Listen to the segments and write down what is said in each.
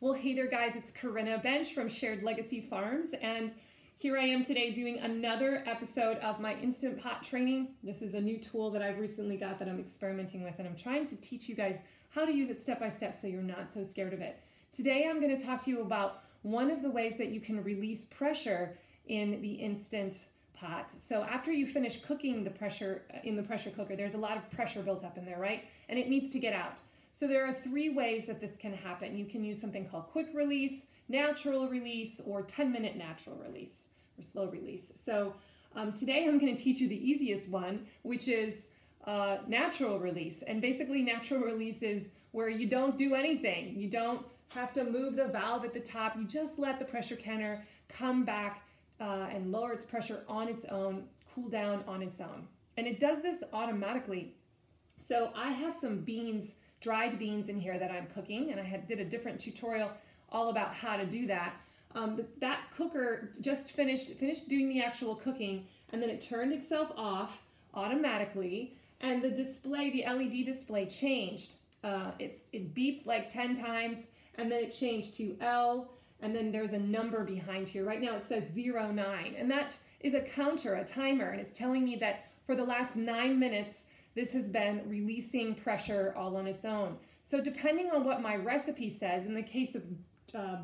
Well, hey there guys, it's Corinna Bench from Shared Legacy Farms, and here I am today doing another episode of my Instant Pot training. This is a new tool that I've recently got that I'm experimenting with, and I'm trying to teach you guys how to use it step by step so you're not so scared of it. Today I'm going to talk to you about one of the ways that you can release pressure in the Instant Pot. So after you finish cooking the pressure in the pressure cooker, there's a lot of pressure built up in there, right? And it needs to get out. So there are three ways that this can happen. You can use something called quick release, natural release, or 10-minute natural release, or slow release. So today I'm going to teach you the easiest one, which is natural release. And basically natural release is where you don't do anything. You don't have to move the valve at the top. You just let the pressure canner come back and lower its pressure on its own, cool down on its own. And it does this automatically. So I have some beans, dried beans in here that I'm cooking, and I did a different tutorial all about how to do that. But that cooker just finished doing the actual cooking, and then it turned itself off automatically, and the display, the LED display changed. It beeped like 10 times, and then it changed to L, and then there's a number behind here. Right now it says 09, and that is a counter, a timer, and it's telling me that for the last 9 minutes, this has been releasing pressure all on its own. So depending on what my recipe says, in the case of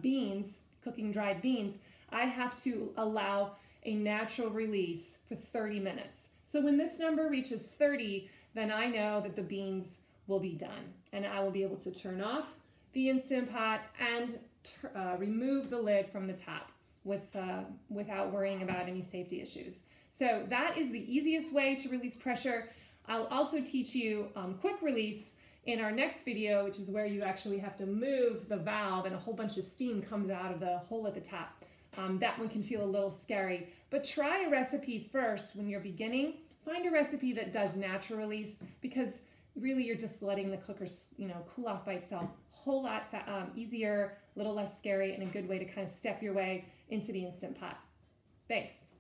beans, cooking dried beans, I have to allow a natural release for 30 minutes. So when this number reaches 30, then I know that the beans will be done, and I will be able to turn off the Instant Pot and remove the lid from the top without worrying about any safety issues. So that is the easiest way to release pressure. I'll also teach you quick release in our next video, which is where you actually have to move the valve and a whole bunch of steam comes out of the hole at the top. That one can feel a little scary, but try a recipe first when you're beginning. Find a recipe that does natural release, because really you're just letting the cooker, cool off by itself. Whole lot easier, a little less scary, and a good way to kind of step your way into the Instant Pot. Thanks.